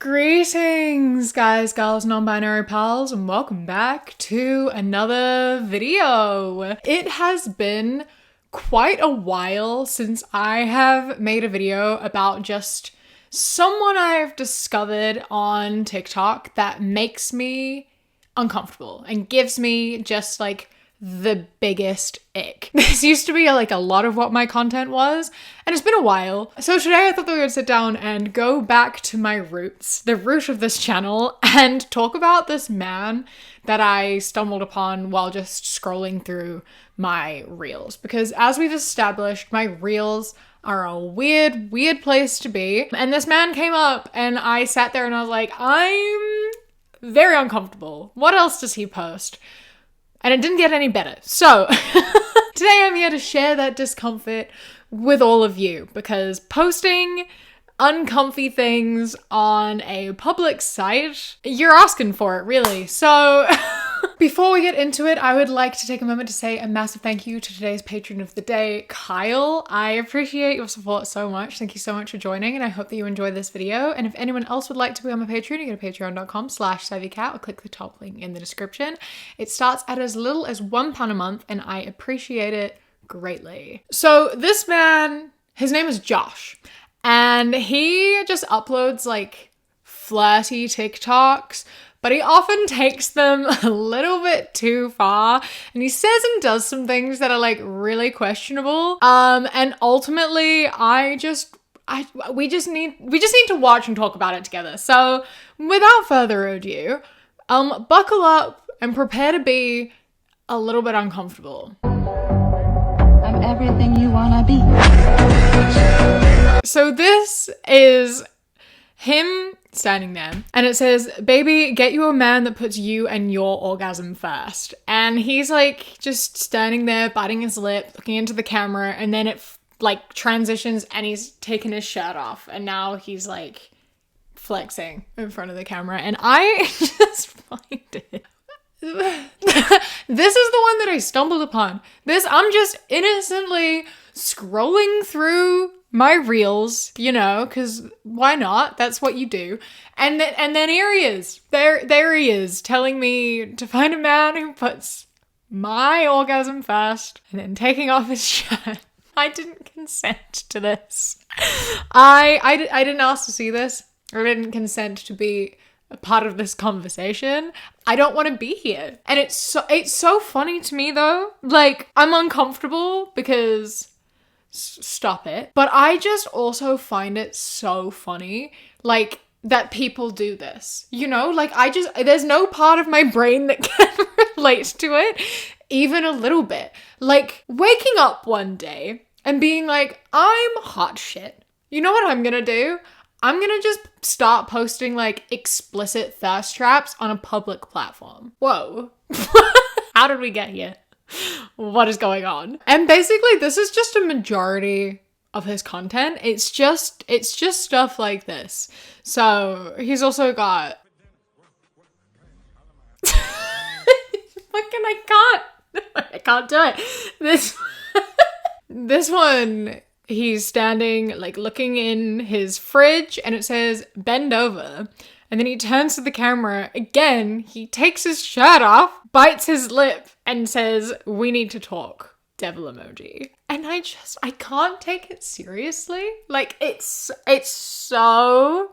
Greetings, guys, girls, non-binary pals, and welcome back to another video. It has been quite a while since I have made a video about just someone I've discovered on TikTok that makes me uncomfortable and gives me just like the biggest ick. This used to be like a lot of what my content was, and it's been a while. So today I thought that we would sit down and go back to my roots, the root of this channel, and talk about this man that I stumbled upon while just scrolling through my reels. Because as we've established, my reels are a weird place to be. And this man came up and I sat there and I was like, I'm very uncomfortable. What else does he post? And it didn't get any better. So today I'm here to share that discomfort with all of you, because posting uncomfy things on a public site, you're asking for it, really. So before we get into it, I would like to take a moment to say a massive thank you to today's patron of the day, Kyle. I appreciate your support so much. Thank you so much for joining, and I hope that you enjoyed this video. And if anyone else would like to become a patron, you go to patreon.com/savvycat or click the top link in the description. It starts at as little as £1 a month, and I appreciate it greatly. So this man, his name is Josh, and he just uploads like flirty TikToks, but he often takes them a little bit too far, and he says and does some things that are like really questionable. And ultimately we just need to watch and talk about it together. So without further ado, buckle up and prepare to be a little bit uncomfortable. I'm everything you wanna be. So this is him standing there, and it says, "Baby, get you a man that puts you and your orgasm first." And he's like just standing there, biting his lip, looking into the camera, and then it like transitions and he's taken his shirt off, and now he's like flexing in front of the camera, and I just find it. This is the one that I stumbled upon. I'm just innocently scrolling through my reels, you know, because why not? That's what you do. And then here he is. There he is, telling me to find a man who puts my orgasm first and then taking off his shirt. I didn't consent to this. I didn't ask to see this. I didn't consent to be a part of this conversation. I don't want to be here. And it's so funny to me though. Like, I'm uncomfortable because stop it. But I just also find it so funny, like, that people do this, you know? Like, there's no part of my brain that can relate to it, even a little bit. Like, waking up one day and being like, I'm hot shit. You know what I'm gonna do? I'm gonna just start posting, like, explicit thirst traps on a public platform. Whoa. How did we get here? What is going on? And basically this is just a majority of his content. It's just stuff like this. So he's also got I can't do it. This one, he's standing like looking in his fridge, and it says bend over. And then he turns to the camera again, he takes his shirt off, bites his lip, and says, "We need to talk." Devil emoji. And I can't take it seriously. Like, it's so...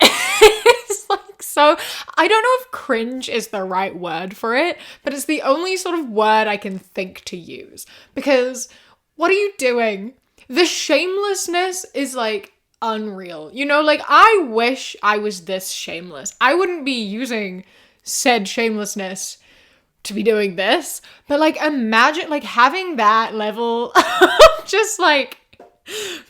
It's like so... I don't know if cringe is the right word for it, but it's the only sort of word I can think to use. Because what are you doing? The shamelessness is like unreal. You know, like, I wish I was this shameless. I wouldn't be using said shamelessness to be doing this, but like, imagine like having that level of just like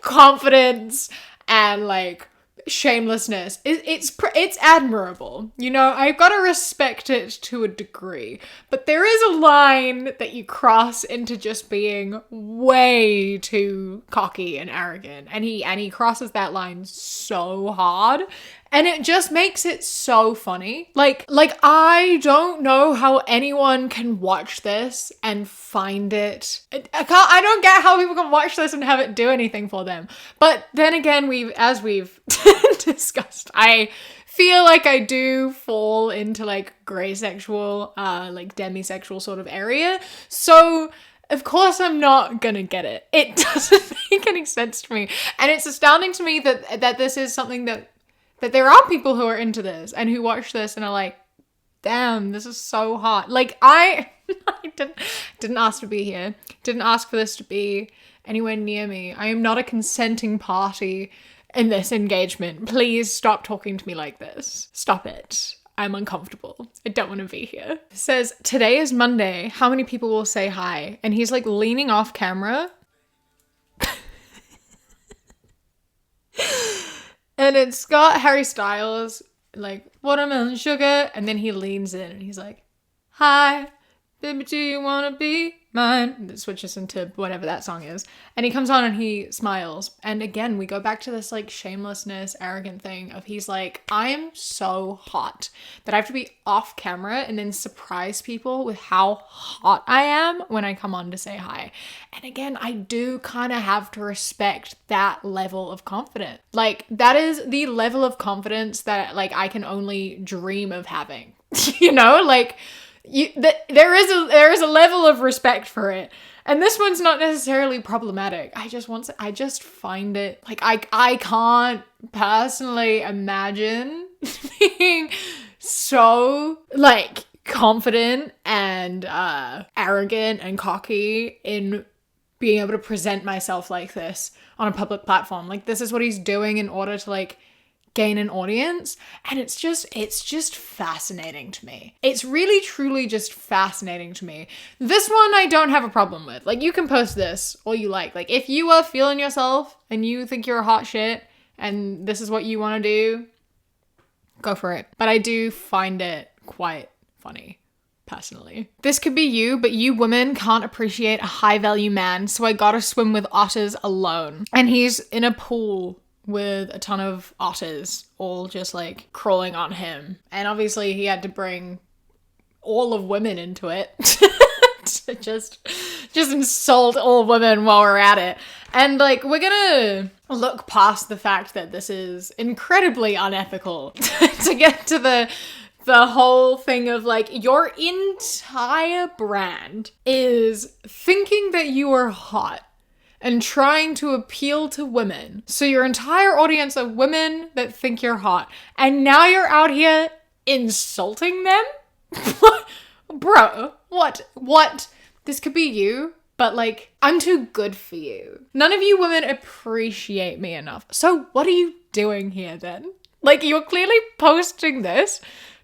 confidence and like shamelessness. It's admirable, you know. I've got to respect it to a degree, but there is a line that you cross into just being way too cocky and arrogant, and he crosses that line so hard, and it just makes it so funny. Like I don't know how anyone can watch this and find it. I don't get how people can watch this and have it do anything for them. But then again, as we've discussed, I feel like I do fall into like gray sexual, like demisexual sort of area. So of course I'm not gonna get it. It doesn't make any sense to me. And it's astounding to me that this is something that there are people who are into this and who watch this and are like, damn, this is so hot. Like I didn't ask to be here. Didn't ask for this to be anywhere near me. I am not a consenting party in this engagement. Please stop talking to me like this. Stop it. I'm uncomfortable. I don't want to be here. It says, today is Monday. How many people will say hi? And he's like leaning off camera. And it's got Harry Styles, like, watermelon sugar. And then he leans in and he's like, hi, baby, do you want to be mine? And it switches into whatever that song is. And he comes on and he smiles. And again, we go back to this like shamelessness, arrogant thing of he's like, I am so hot that I have to be off camera and then surprise people with how hot I am when I come on to say hi. And again, I do kind of have to respect that level of confidence. Like that is the level of confidence that like I can only dream of having, you know, like there is a level of respect for it. And this one's not necessarily problematic. I just find it like I can't personally imagine being so like confident and arrogant and cocky in being able to present myself like this on a public platform. Like this is what he's doing in order to like gain an audience, and it's just fascinating to me. It's really truly just fascinating to me. This one I don't have a problem with. Like you can post this all you like if you are feeling yourself and you think you're a hot shit and this is what you want to do, go for it. But I do find it quite funny personally. This could be you, but you women can't appreciate a high value man, so I gotta swim with otters alone. And he's in a pool with a ton of otters all just like crawling on him. And obviously he had to bring all of women into it to just insult all women while we're at it. And like we're gonna look past the fact that this is incredibly unethical to get to the whole thing of like your entire brand is thinking that you are hot and trying to appeal to women. So your entire audience of women that think you're hot. And now you're out here insulting them? Bro, what? This could be you, but like, I'm too good for you. None of you women appreciate me enough. So what are you doing here then? Like, you're clearly posting this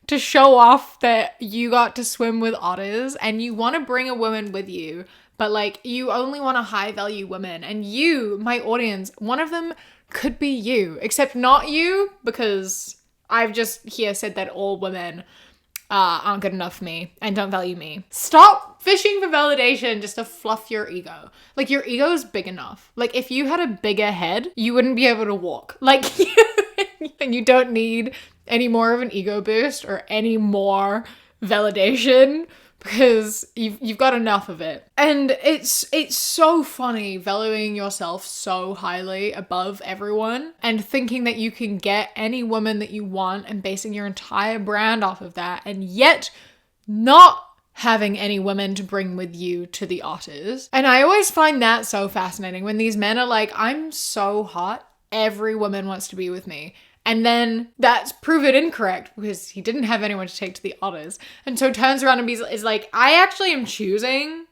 to show off that you got to swim with otters and you want to bring a woman with you. But like, you only want a high value woman, and you, my audience, one of them could be you, except not you, because I've just here said that all women aren't good enough for me and don't value me. Stop fishing for validation just to fluff your ego. Like your ego is big enough. Like if you had a bigger head, you wouldn't be able to walk. Like you don't need any more of an ego boost or any more validation, because you've got enough of it. And it's so funny valuing yourself so highly above everyone and thinking that you can get any woman that you want and basing your entire brand off of that, and yet not having any women to bring with you to the otters. And I always find that so fascinating when these men are like, I'm so hot, every woman wants to be with me. And then that's proven incorrect because he didn't have anyone to take to the otters. And so turns around and is like, I actually am choosing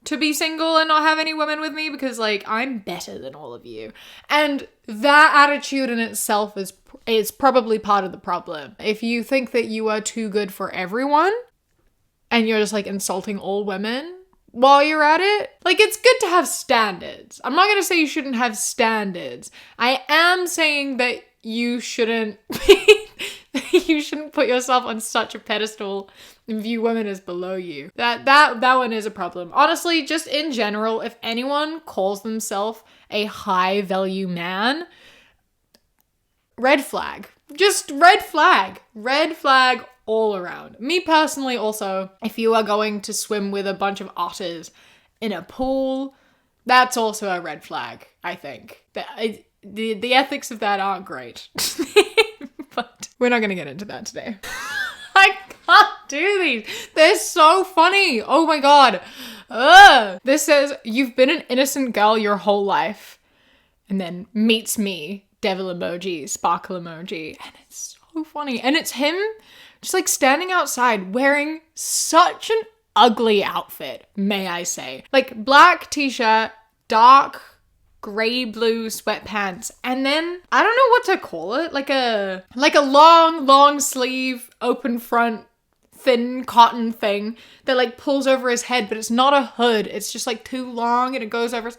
to be single and not have any women with me because like I'm better than all of you. And that attitude in itself is probably part of the problem. If you think that you are too good for everyone and you're just like insulting all women while you're at it, like it's good to have standards. I'm not going to say you shouldn't have standards. I am saying that you shouldn't put yourself on such a pedestal and view women as below you. That one is a problem. Honestly, just in general, if anyone calls themselves a high value man, red flag. Just red flag. Red flag all around. Me personally also, if you are going to swim with a bunch of otters in a pool, that's also a red flag, I think. The ethics of that aren't great. But we're not gonna get into that today. I can't do these. They're so funny. Oh my god. This says, you've been an innocent girl your whole life. And then meets me, devil emoji, sparkle emoji. And it's so funny. And it's him just like standing outside wearing such an ugly outfit, may I say. Like black t-shirt, dark gray blue sweatpants, and then I don't know what to call it, like a long sleeve open front thin cotton thing that like pulls over his head, but it's not a hood, it's just like too long and it goes over.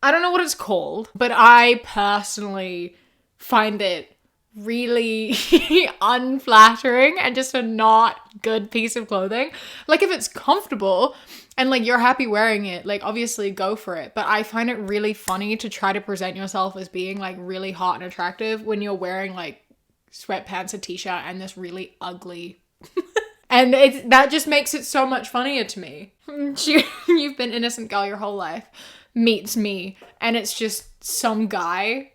I don't know what it's called, but I personally find it really unflattering and just a not good piece of clothing. Like if it's comfortable and like you're happy wearing it, like obviously go for it. But I find it really funny to try to present yourself as being like really hot and attractive when you're wearing like sweatpants, a t-shirt, and this really ugly and that just makes it so much funnier to me. You've been innocent girl your whole life, meets me, and it's just some guy.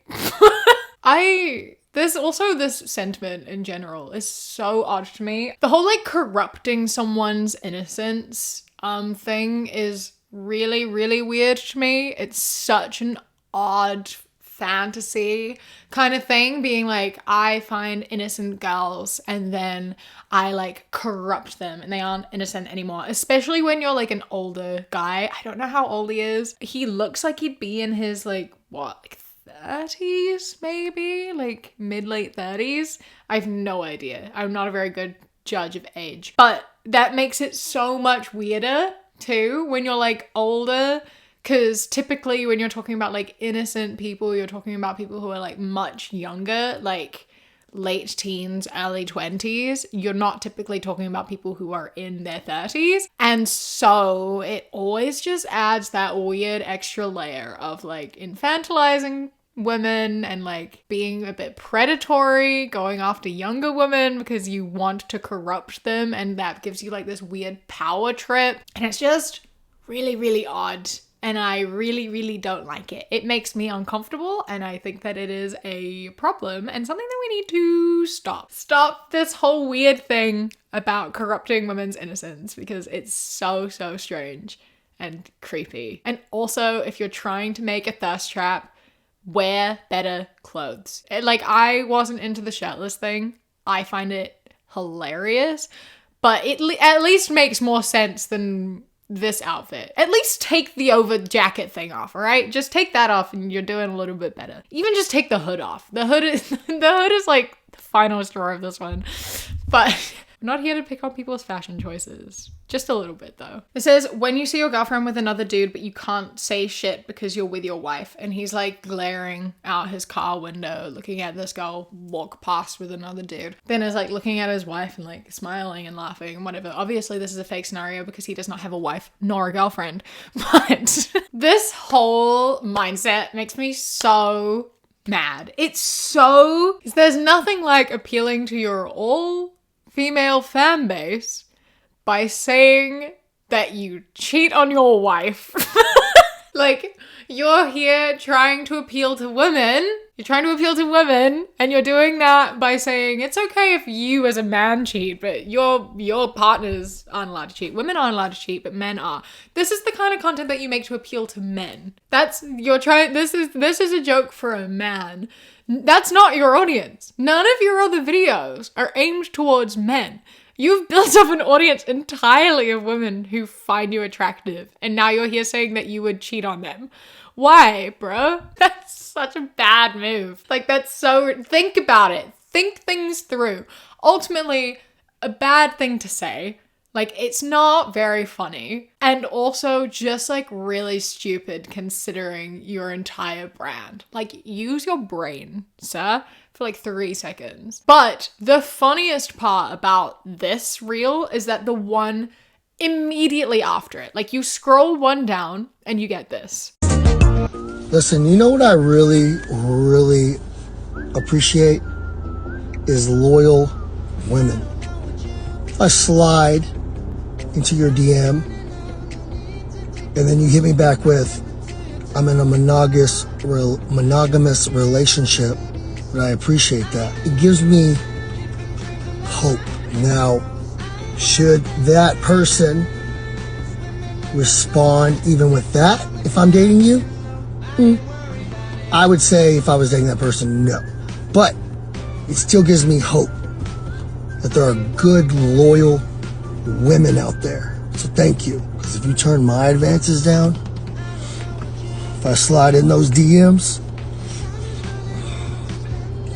There's also this sentiment in general is so odd to me. The whole like corrupting someone's innocence thing is really, really weird to me. It's such an odd fantasy kind of thing, being like, I find innocent girls and then I like corrupt them and they aren't innocent anymore. Especially when you're like an older guy. I don't know how old he is. He looks like he'd be in his like 30s maybe, like mid-late 30s. I have no idea. I'm not a very good judge of age, but that makes it so much weirder too when you're like older, because typically when you're talking about like innocent people, you're talking about people who are like much younger, like late teens, early 20s. You're not typically talking about people who are in their 30s. And so it always just adds that weird extra layer of like infantilizing women and like being a bit predatory, going after younger women because you want to corrupt them, and that gives you like this weird power trip. And it's just really, really odd. And I really, really don't like it. It makes me uncomfortable, and I think that it is a problem and something that we need to stop. Stop this whole weird thing about corrupting women's innocence, because it's so, so strange and creepy. And also, if you're trying to make a thirst trap, wear better clothes. I wasn't into the shirtless thing. I find it hilarious, but it at least makes more sense than this outfit. At least take the over jacket thing off, all right? Just take that off and you're doing a little bit better. Even just take the hood off. The hood is like the final straw of this one. But I'm not here to pick on people's fashion choices. Just a little bit though. It says, when you see your girlfriend with another dude but you can't say shit because you're with your wife, and he's like glaring out his car window looking at this girl walk past with another dude, then is like looking at his wife and like smiling and laughing and whatever. Obviously this is a fake scenario because he does not have a wife nor a girlfriend, but this whole mindset makes me so mad. There's nothing like appealing to your all female fan base by saying that you cheat on your wife. Like, you're here trying to appeal to women. You're trying to appeal to women, and you're doing that by saying it's okay if you as a man cheat, but your partners aren't allowed to cheat. Women aren't allowed to cheat, but men are. This is the kind of content that you make to appeal to men. This is a joke for a man. That's not your audience. None of your other videos are aimed towards men. You've built up an audience entirely of women who find you attractive, and now you're here saying that you would cheat on them. Why, bro? That's such a bad move. Like, think about it. Think things through. Ultimately, a bad thing to say. Like, it's not very funny, and also just like really stupid considering your entire brand. Like, use your brain, sir, for like 3 seconds. But the funniest part about this reel is that the one immediately after it, like you scroll one down and you get this. Listen, you know what I really, really appreciate is loyal women. If I slide into your DM and then you hit me back with, I'm in a monogamous relationship, and I appreciate that. It gives me Now, should that person respond even with that if I'm dating you? I would say if I was dating that person, no. But it still gives me hope that there are good, loyal women out there. So thank you. Because if you turn my advances down, if I slide in those DMs,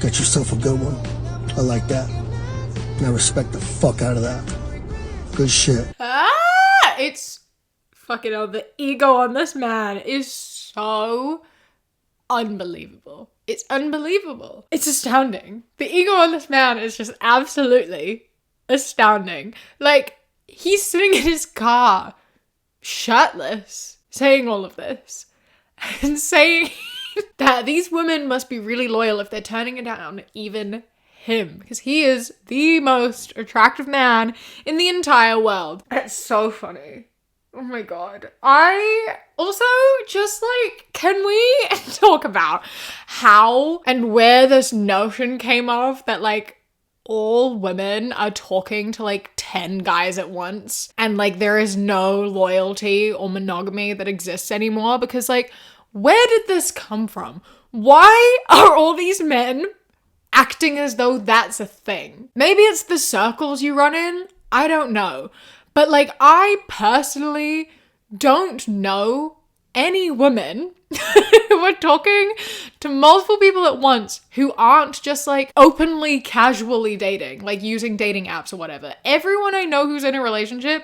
got yourself a good one. I like that. And I respect the fuck out of that. Good shit. It's fucking hell. The ego on this man is so unbelievable. It's unbelievable. It's astounding. The ego on this man is just absolutely astounding. Like, he's sitting in his car, shirtless, saying all of this. And saying that these women must be really loyal if they're turning it down even him. Because he is the most attractive man in the entire world. That's so funny. Oh my god. I also just like, can we talk about how and where this notion came of that like all women are talking to like 10 guys at once and like there is no loyalty or monogamy that exists anymore? Because like, where did this come from? Why are all these men acting as though that's a thing? Maybe it's the circles you run in. I don't know. But like, I personally don't know any women who are talking to multiple people at once who aren't just like openly, casually dating, like using dating apps or whatever. Everyone I know who's in a relationship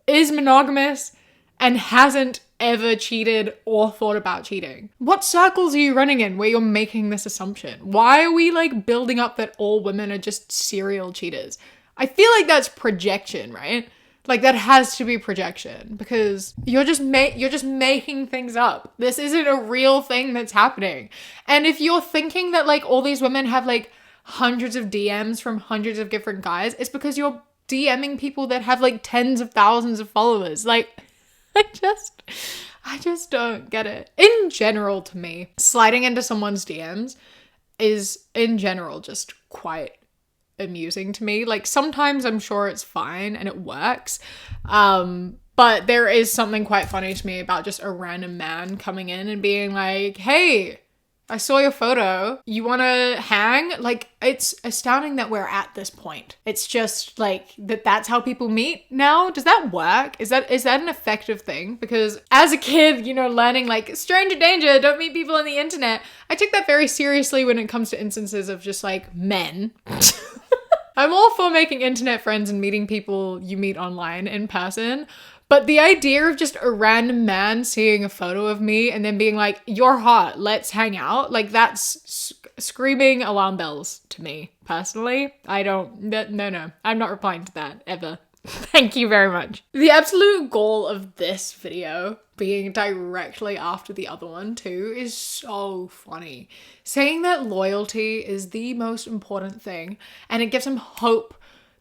is monogamous and hasn't ever cheated or thought about cheating. What circles are you running in where you're making this assumption? Why are we like building up that all women are just serial cheaters? I feel like that's projection, right? Like that has to be projection because you're just making things up. This isn't a real thing that's happening. And if you're thinking that like all these women have like hundreds of DMs from hundreds of different guys, it's because you're DMing people that have like tens of thousands of followers. Like, I just don't get it. In general, to me, sliding into someone's DMs is in general just quite amusing to me. Like sometimes I'm sure it's fine and it works. But there is something quite funny to me about just a random man coming in and being like, hey, I saw your photo. You want to hang? Like, it's astounding that we're at this point. It's just like that's how people meet now. Does that work? Is that an effective thing? Because as a kid, you know, learning like stranger danger, don't meet people on the internet. I took that very seriously when it comes to instances of just like men. I'm all for making internet friends and meeting people you meet online in person. But the idea of just a random man seeing a photo of me and then being like, you're hot, let's hang out. Like that's screaming alarm bells to me personally. No, I'm not replying to that ever. Thank you very much. The absolute goal of this video being directly after the other one too is so funny. Saying that loyalty is the most important thing and it gives him hope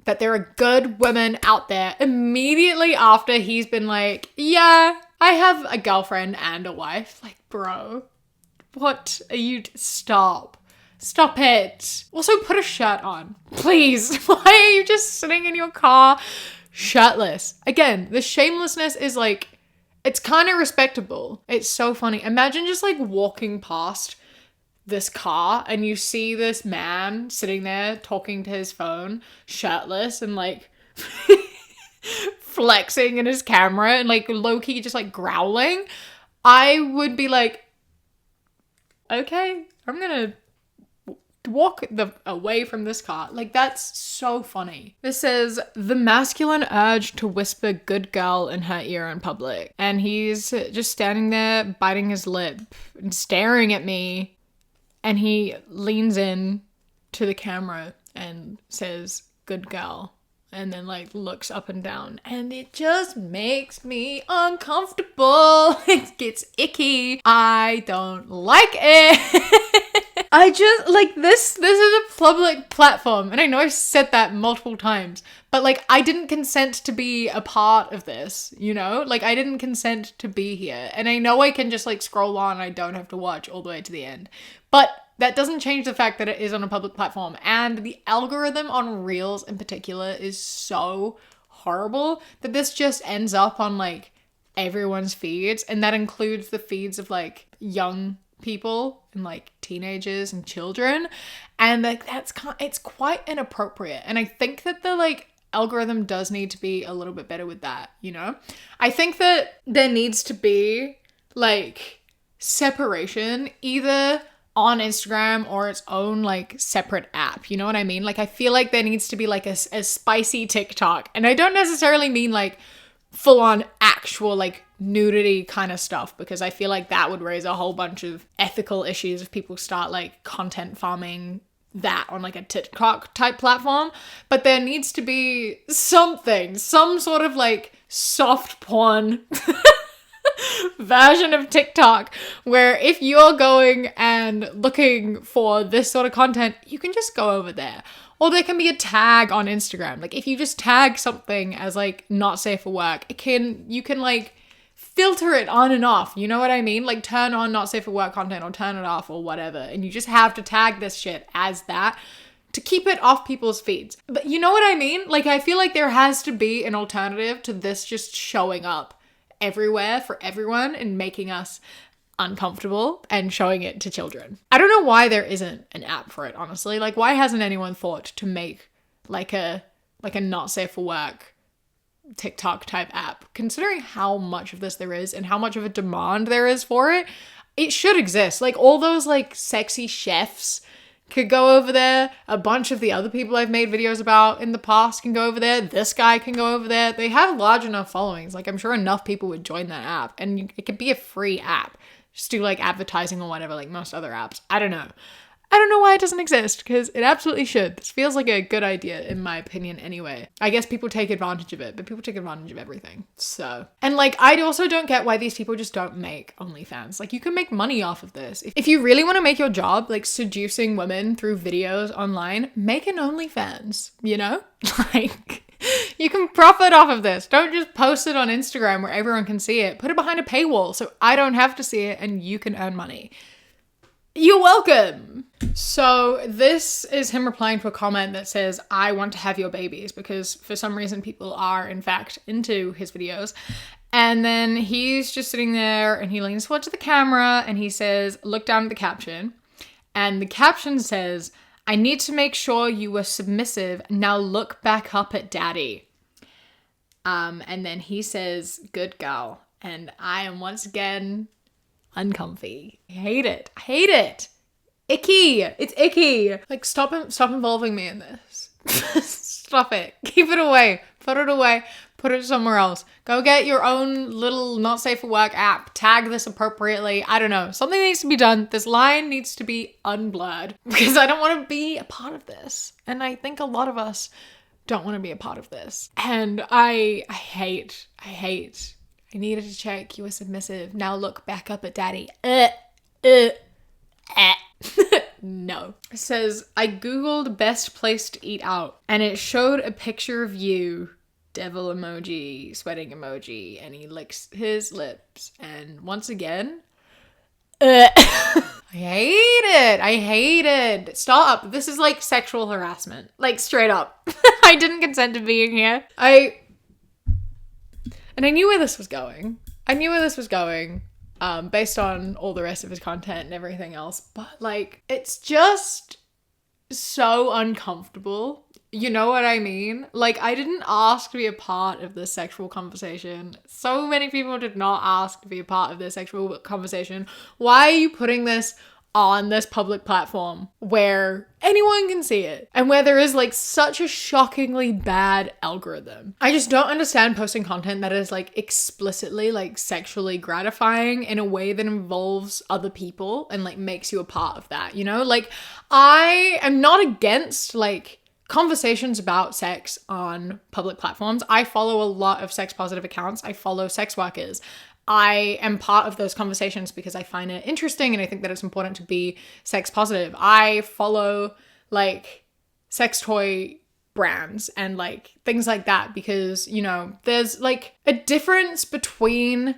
that there are good women out there immediately after he's been like, yeah, I have a girlfriend and a wife. Like, bro, what are you? Stop it. Also put a shirt on, please. Why are you just sitting in your car shirtless? Again, the shamelessness is like, it's kind of respectable. It's so funny. Imagine just like walking past this car and you see this man sitting there talking to his phone shirtless and like flexing in his camera and like low-key just like growling. I would be like, okay, I'm gonna walk away from this car. Like, that's so funny. This says, the masculine urge to whisper good girl in her ear in public. And he's just standing there biting his lip and staring at me. And he leans in to the camera and says, good girl. And then like looks up and down. And it just makes me uncomfortable. It gets icky. I don't like it. I just like this is a public platform. And I know I've said that multiple times. But like I didn't consent to be a part of this, you know? Like I didn't consent to be here. And I know I can just like scroll on. I don't have to watch all the way to the end. But that doesn't change the fact that it is on a public platform. And the algorithm on Reels in particular is so horrible that this just ends up on like everyone's feeds. And that includes the feeds of like young people and like teenagers and children. And like it's quite inappropriate. And I think that the like algorithm does need to be a little bit better with that, you know? I think that there needs to be like separation either on Instagram or its own like separate app, you know what I mean? Like I feel like there needs to be like a spicy TikTok, and I don't necessarily mean like full on actual like nudity kind of stuff, because I feel like that would raise a whole bunch of ethical issues if people start like content farming that on like a TikTok type platform. But there needs to be some sort of like soft porn version of TikTok where if you're going and looking for this sort of content, you can just go over there. Or there can be a tag on Instagram. Like if you just tag something as like not safe for work, you can like filter it on and off. You know what I mean? Like turn on not safe for work content or turn it off or whatever. And you just have to tag this shit as that to keep it off people's feeds. But you know what I mean? Like I feel like there has to be an alternative to this just showing up everywhere for everyone and making us uncomfortable and showing it to children. I don't know why there isn't an app for it, honestly. Like why hasn't anyone thought to make like a not safe for work TikTok type app? Considering how much of this there is and how much of a demand there is for it, it should exist. Like all those like sexy chefs could go over there. A bunch of the other people I've made videos about in the past can go over there. This guy can go over there. They have large enough followings. Like I'm sure enough people would join that app, and it could be a free app. Just do like advertising or whatever, like most other apps. I don't know why it doesn't exist, because it absolutely should. This feels like a good idea in my opinion anyway. I guess people take advantage of it, but people take advantage of everything. So, and like I also don't get why these people just don't make OnlyFans. Like you can make money off of this. If you really want to make your job like seducing women through videos online, make an OnlyFans, you know? Like you can profit off of this. Don't just post it on Instagram where everyone can see it. Put it behind a paywall so I don't have to see it and you can earn money. You're welcome. So this is him replying to a comment that says, I want to have your babies, because for some reason people are in fact into his videos. And then he's just sitting there and he leans towards the camera and he says, look down at the caption. And the caption says, I need to make sure you were submissive. Now look back up at daddy. And then he says, good girl. And I am once again uncomfy. I hate it. Icky. It's icky. Like stop involving me in this. Stop it. Keep it away. Put it away. Put it somewhere else. Go get your own little not safe for work app. Tag this appropriately. I don't know. Something needs to be done. This line needs to be unblurred, because I don't want to be a part of this. And I think a lot of us don't want to be a part of this. And I hate. I needed to check you were submissive. Now look back up at daddy. No. It says, I googled best place to eat out and it showed a picture of you, devil emoji, sweating emoji, and he licks his lips. And once again, I hate it. Stop. This is like sexual harassment. Like straight up. I didn't consent to being here. And I knew where this was going. Based on all the rest of his content and everything else. But like, it's just so uncomfortable. You know what I mean? Like, I didn't ask to be a part of this sexual conversation. So many people did not ask to be a part of this sexual conversation. Why are you putting this on this public platform where anyone can see it and where there is like such a shockingly bad algorithm? I just don't understand posting content that is like explicitly like sexually gratifying in a way that involves other people and like makes you a part of that, you know? Like I am not against like conversations about sex on public platforms. I follow a lot of sex positive accounts. I follow sex workers. I am part of those conversations because I find it interesting and I think that it's important to be sex positive. I follow like sex toy brands and like things like that because, you know, there's like a difference between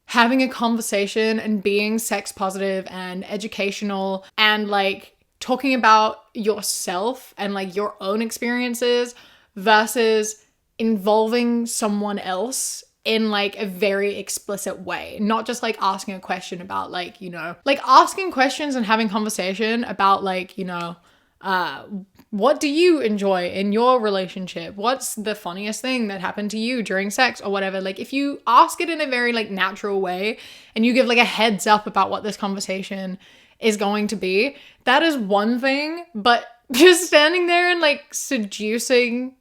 having a conversation and being sex positive and educational and like talking about yourself and like your own experiences versus involving someone else in like a very explicit way, not just like asking a question about like, you know, like asking questions and having conversation about like, you know, what do you enjoy in your relationship? What's the funniest thing that happened to you during sex or whatever? Like if you ask it in a very like natural way and you give like a heads up about what this conversation is going to be, that is one thing. But just standing there and like seducing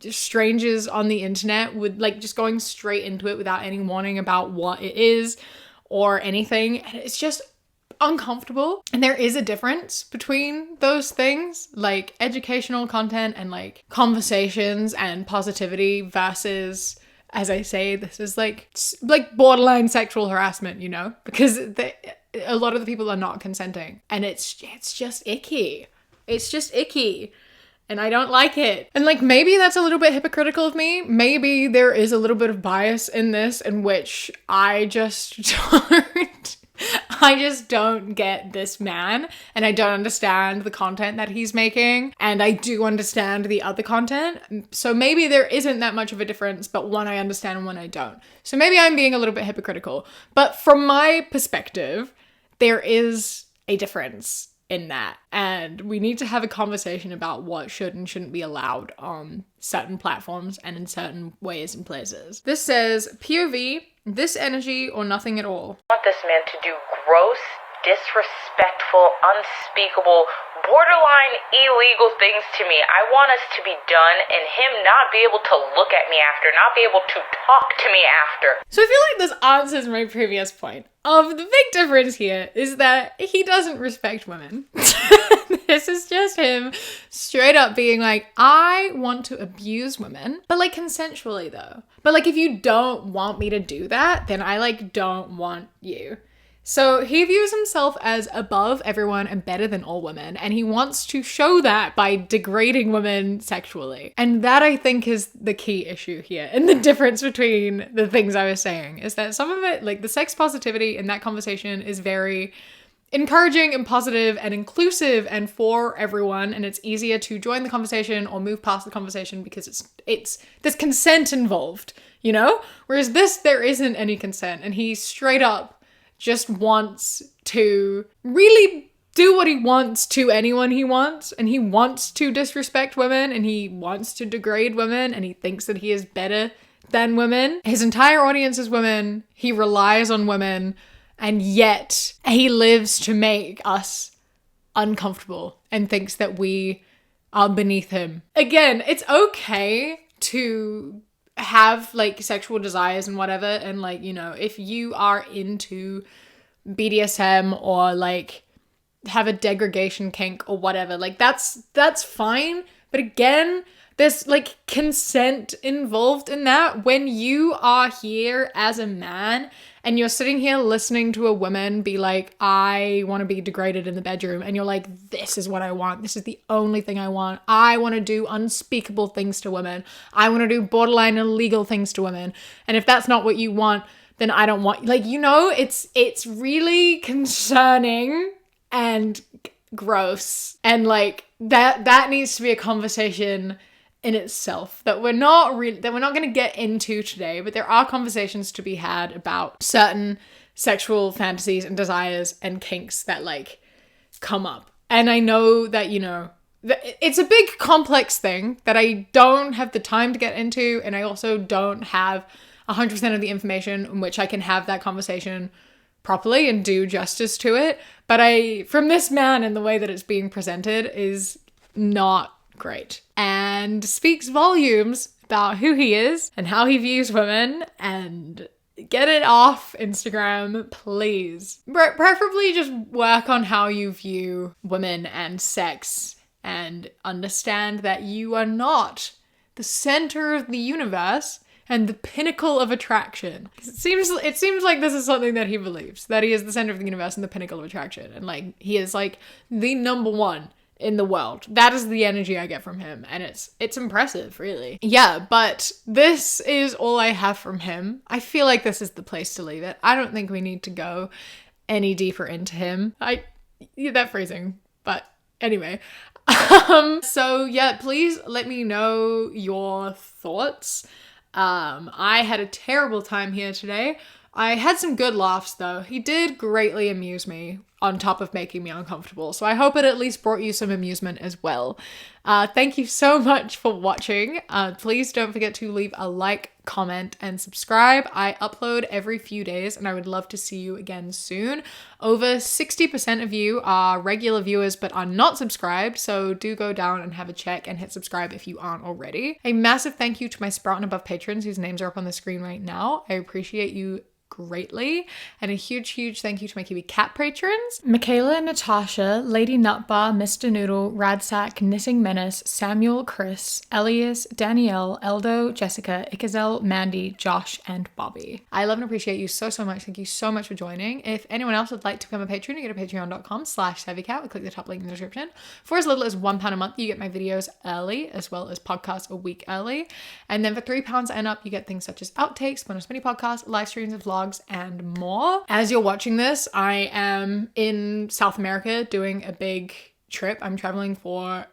strangers on the internet with like just going straight into it without any warning about what it is or anything, and it's just uncomfortable. And there is a difference between those things, like educational content and like conversations and positivity versus, as I say, this is like borderline sexual harassment, you know, because a lot of the people are not consenting, and it's just icky. It's just icky. And I don't like it. And like, maybe that's a little bit hypocritical of me. Maybe there is a little bit of bias in this in which I just don't get this man, and I don't understand the content that he's making, and I do understand the other content. So maybe there isn't that much of a difference, but one I understand and one I don't. So maybe I'm being a little bit hypocritical. But from my perspective, there is a difference in that, and we need to have a conversation about what should and shouldn't be allowed on certain platforms and in certain ways and places. This says, POV, this energy or nothing at all. I want this man to do gross, disrespectful, unspeakable, borderline illegal things to me. I want us to be done and him not be able to look at me after, not be able to talk to me after. So I feel like this answers my previous point of the big difference here is that he doesn't respect women. This is just him straight up being like, I want to abuse women, but like consensually though. But like if you don't want me to do that, then I like don't want you. So he views himself as above everyone and better than all women, and he wants to show that by degrading women sexually. And that, I think, is the key issue here. And the difference between the things I was saying is that some of it, like the sex positivity in that conversation, is very encouraging and positive and inclusive and for everyone, and it's easier to join the conversation or move past the conversation because it's there's consent involved, you know? Whereas this, there isn't any consent, and he straight up just wants to really do what he wants to anyone he wants, and he wants to disrespect women, and he wants to degrade women, and he thinks that he is better than women. His entire audience is women. He relies on women, and yet he lives to make us uncomfortable and thinks that we are beneath him. Again, it's okay to have like sexual desires and whatever, and like, you know, if you are into BDSM or like have a degradation kink or whatever, like that's fine. But again, there's like consent involved in that. When you are here as a man and you're sitting here listening to a woman be like, I want to be degraded in the bedroom, and you're like, this is what I want. This is the only thing I want. I want to do unspeakable things to women. I want to do borderline illegal things to women. And if that's not what you want, then I don't want, like, you know, it's really concerning and gross. And like that needs to be a conversation in itself that we're not going to get into today, but there are conversations to be had about certain sexual fantasies and desires and kinks that like come up. And I know that, you know, it's a big complex thing that I don't have the time to get into, and I also don't have 100% of the information in which I can have that conversation properly and do justice to it. But from this man and the way that it's being presented is not great, and speaks volumes about who he is and how he views women. And get it off Instagram, please. Preferably just work on how you view women and sex, and understand that you are not the center of the universe and the pinnacle of attraction. It seems like this is something that he believes, that he is the center of the universe and the pinnacle of attraction, and like he is like the number one in the world. That is the energy I get from him, and it's impressive, really. Yeah, but this is all I have from him. I feel like this is the place to leave it. I don't think we need to go any deeper into him. That phrasing, but Anyway, so yeah, please let me know your thoughts. I had a terrible time here today. I had some good laughs though. He did greatly amuse me on top of making me uncomfortable. So I hope it at least brought you some amusement as well. Thank you so much for watching. Please don't forget to leave a like, comment, and subscribe. I upload every few days and I would love to see you again soon. Over 60% of you are regular viewers but are not subscribed, so do go down and have a check and hit subscribe if you aren't already. A massive thank you to my Sprout and Above patrons whose names are up on the screen right now. I appreciate you greatly. And a huge thank you to my Kiwi Cat patrons: Michaela, Natasha, Lady Nutbar, Mr. Noodle, Radsack, Knitting Menace, Samuel, Chris, Elias, Danielle, Eldo, Jessica, Ikazel, Mandy, Josh, and Bobby. I love and appreciate you so much. Thank you so much for joining. If anyone else would like to become a patron, you go to patreon.com/savvycat, click the top link in the description. For as little as £1 a month, you get my videos early, as well as podcasts a week early. And then for £3 and up, you get things such as outtakes, bonus mini podcasts, live streams, and vlogs, and more. As you're watching this, I am in South America doing a big trip. I'm traveling for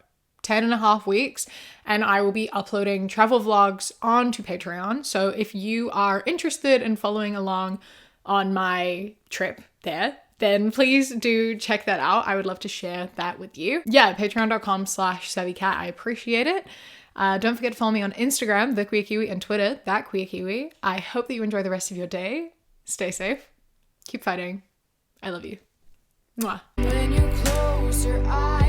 10.5 weeks and I will be uploading travel vlogs onto Patreon. So if you are interested in following along on my trip there, then please do check that out. I would love to share that with you. Yeah, patreon.com/savvycat. I appreciate it. Don't forget to follow me on Instagram, The Queer Kiwi, and Twitter, That Queer Kiwi. I hope that you enjoy the rest of your day. Stay safe. Keep fighting. I love you. Mwah. When you close your eyes.